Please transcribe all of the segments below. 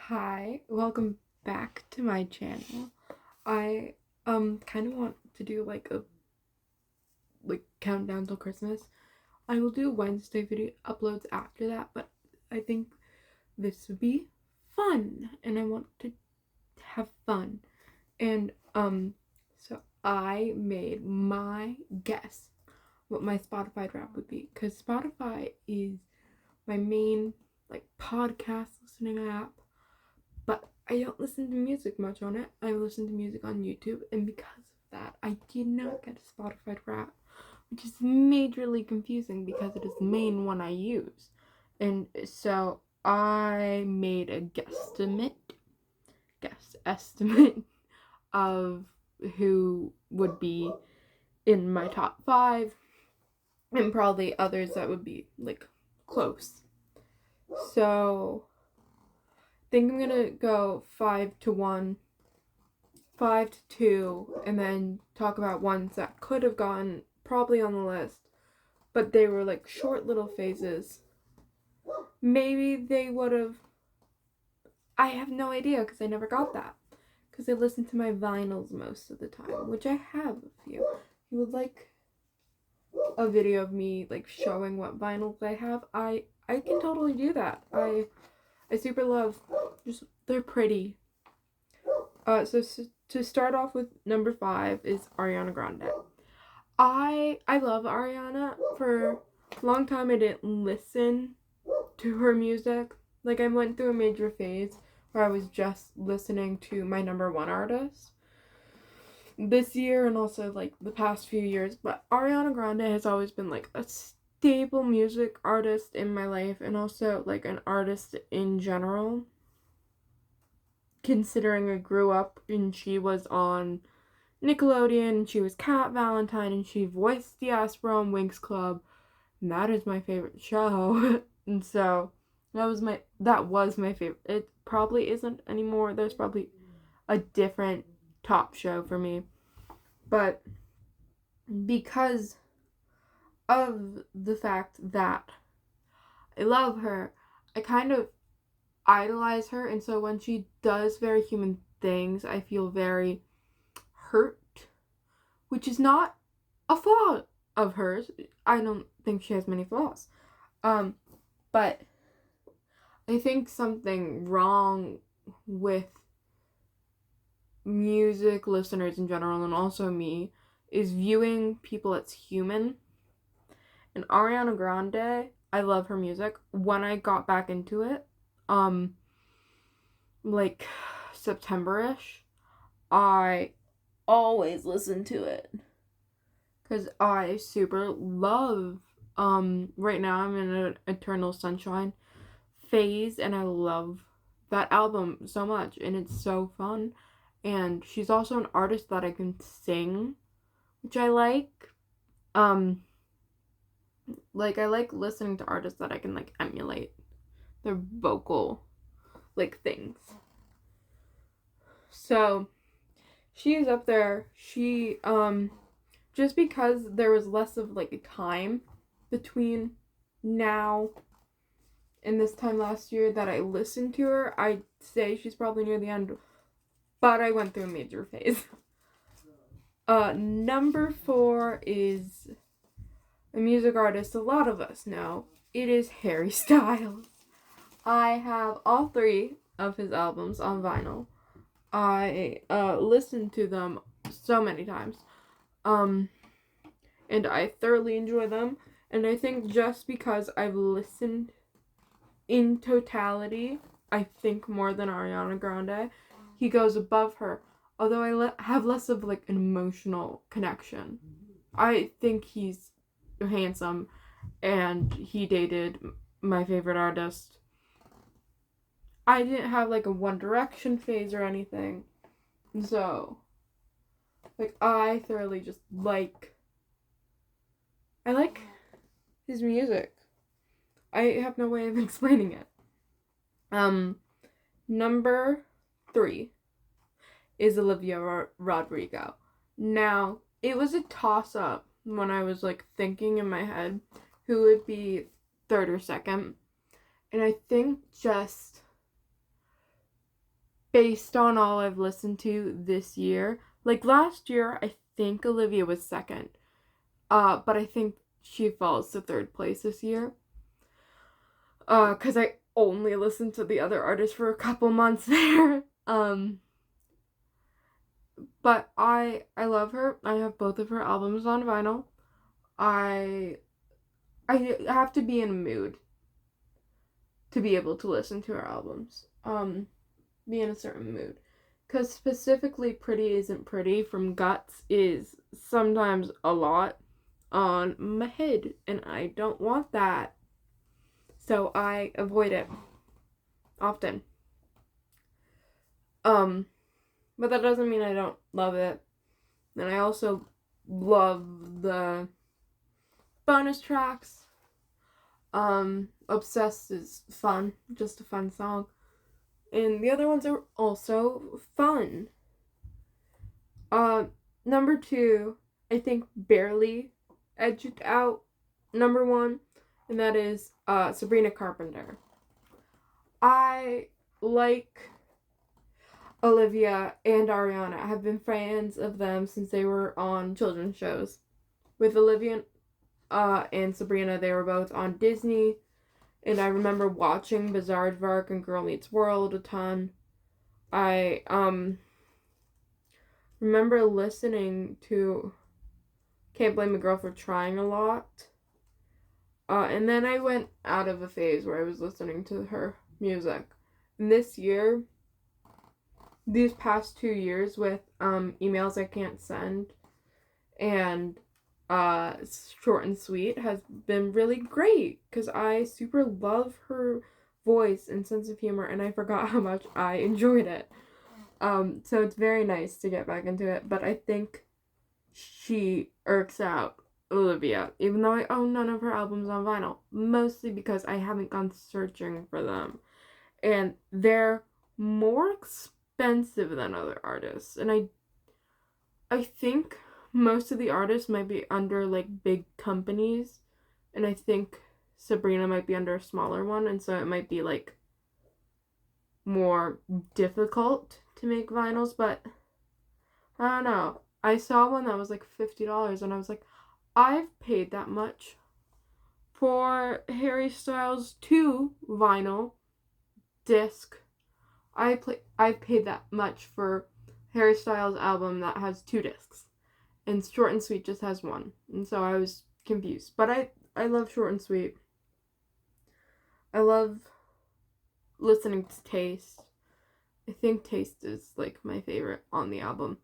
Hi, welcome back to my channel. I kind of want to do like a countdown till Christmas. I will do Wednesday video uploads after that, but I think this would be fun and I want to have fun. And so I made my guess what my Spotify rap would be, cuz Spotify is my main podcast listening app. But I don't listen to music much on it. I listen to music on YouTube, and because of that, I did not get a Spotify rap, which is majorly confusing because it is the main one I use. And so I made a guess estimate of who would be in my top 5 and probably others that would be close. So think I'm gonna go 5-1, 5-2, and then talk about ones that could have gone probably on the list, but they were like short little phases. Maybe they would have. I have no idea because I never got that. Because I listen to my vinyls most of the time, which I have a few. You would like a video of me like showing what vinyls I have? I can totally do that. I super love. Just they're pretty. So to start off with, number 5 is Ariana Grande. I love Ariana. For a long time I didn't listen to her music. Like I went through a major phase where I was just listening to my number 1 artist this year and also like the past few years, but Ariana Grande has always been like a stable music artist in my life and also like an artist in general, considering I grew up and she was on Nickelodeon and she was Cat Valentine and she voiced Diaspora on Winx Club, and that is my favorite show. And so that was my favorite. It probably isn't anymore. There's probably a different top show for me, but because of the fact that I love her, I kind of idolize her, and so when she does very human things, I feel very hurt, which is not a flaw of hers. I don't think she has many flaws. But I think something wrong with music listeners in general and also me is viewing people as human. And Ariana Grande, I love her music. When I got back into it, like September-ish, I always listen to it because I super love right now I'm in an Eternal Sunshine phase and I love that album so much and it's so fun. And she's also an artist that I can sing, which I like. I like listening to artists that I can like emulate their vocal things. So she's up there. She just because there was less of like a time between now and this time last year that I listened to her, I'd say she's probably near the end, but I went through a major phase. Number 4 is a music artist a lot of us know. It is Harry Styles. I have all 3 of his albums on vinyl. I listened to them so many times. And I thoroughly enjoy them. And I think just because I've listened in totality, I think more than Ariana Grande, he goes above her. Although I have less of like an emotional connection. I think he's handsome and he dated my favorite artist. I didn't have like a One Direction phase or anything. So I thoroughly just I like his music. I have no way of explaining it. Number 3 is Olivia Rodrigo. Now, it was a toss-up when I was thinking in my head who would be third or second. And I think just based on all I've listened to this year, like last year, I think Olivia was second. But I think she falls to third place this year. Cause I only listened to the other artists for a couple months there. But I love her. I have both of her albums on vinyl. I have to be in a mood to be able to listen to her albums. Be in a certain mood. Because specifically Pretty Isn't Pretty from Guts is sometimes a lot on my head, and I don't want that. So I avoid it often. But that doesn't mean I don't love it. And I also love the bonus tracks. Obsessed is fun, just a fun song. And the other ones are also fun. Number 2, I think barely edged out number 1, and that is Sabrina Carpenter. I like Olivia and Ariana. I have been fans of them since they were on children's shows. With Olivia and Sabrina, they were both on Disney, and I remember watching Bizaardvark and Girl Meets World a ton. I remember listening to Can't Blame a Girl for Trying a lot. And then I went out of a phase where I was listening to her music. And this year, these past 2 years with Emails I Can't Send and Short and Sweet has been really great because I super love her voice and sense of humor, and I forgot how much I enjoyed it. So it's very nice to get back into it, but I think she irks out Olivia, even though I own none of her albums on vinyl, mostly because I haven't gone searching for them, and they're more expensive than other artists, and I think most of the artists might be under like big companies, and I think Sabrina might be under a smaller one, and so it might be like more difficult to make vinyls, but I don't know. I saw one that was like $50 and I was like, I've paid that much for Harry Styles 2 vinyl disc. I've paid that much for Harry Styles album that has 2 discs. And Short and Sweet just has 1. And so I was confused. But I love Short and Sweet. I love listening to Taste. I think Taste is like my favorite on the album.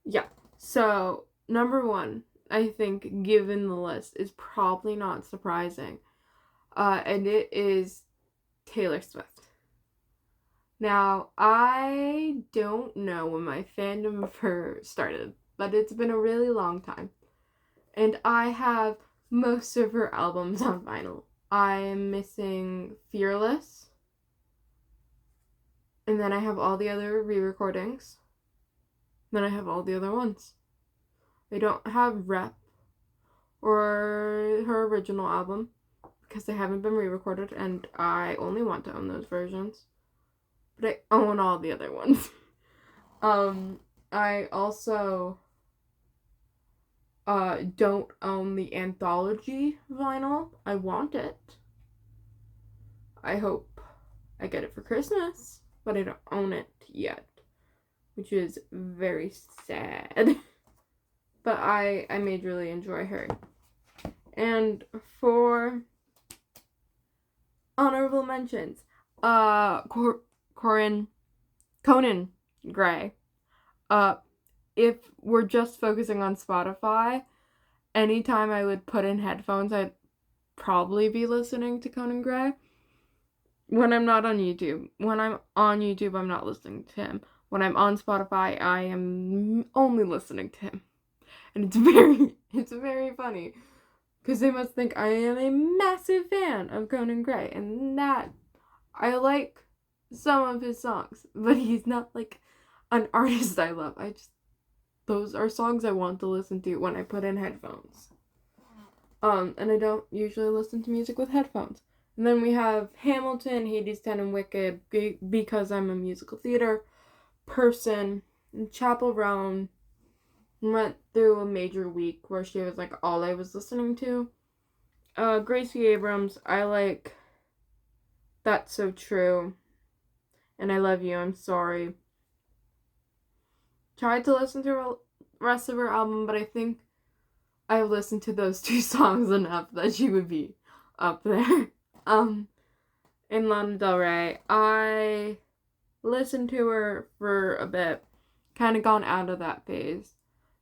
Yeah. So, number 1, I think, given the list, is probably not surprising. And it is Taylor Swift. Now, I don't know when my fandom of her started, but it's been a really long time. And I have most of her albums on vinyl. I am missing Fearless. And then I have all the other re-recordings. Then I have all the other ones. I don't have Rep or her original album because they haven't been re-recorded, and I only want to own those versions. But I own all the other ones. I also don't own the Anthology vinyl. I want it. I hope I get it for Christmas, but I don't own it yet, which is very sad. But I majorly enjoy her. And for honorable mentions, Conan Gray. If we're just focusing on Spotify, anytime I would put in headphones, I'd probably be listening to Conan Gray. When I'm not on YouTube. When I'm on YouTube, I'm not listening to him. When I'm on Spotify, I am only listening to him. And it's very funny. Because they must think I am a massive fan of Conan Gray. And that, I like some of his songs. But he's not like an artist I love. Those are songs I want to listen to when I put in headphones. And I don't usually listen to music with headphones. And then we have Hamilton, Hadestown, and Wicked because I'm a musical theater person. And Chapel Roan went through a major week where she was like all I was listening to. Gracie Abrams, I like That's So True. And I Love You, I'm Sorry. Tried to listen to the rest of her album, but I think I've listened to those 2 songs enough that she would be up there. In Lana Del Rey, I listened to her for a bit, kind of gone out of that phase.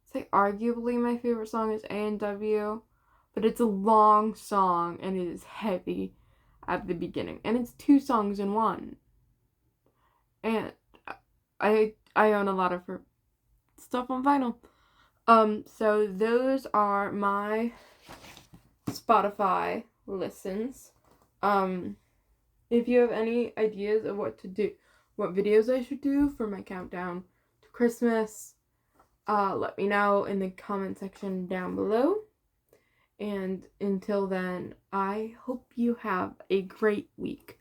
I'd say arguably my favorite song is A&W, but it's a long song and it is heavy at the beginning, and it's 2 songs in one. And I own a lot of her stuff on vinyl. So those are my Spotify listens. If you have any ideas of what to do, what videos I should do for my countdown to Christmas, let me know in the comment section down below. And until then, I hope you have a great week.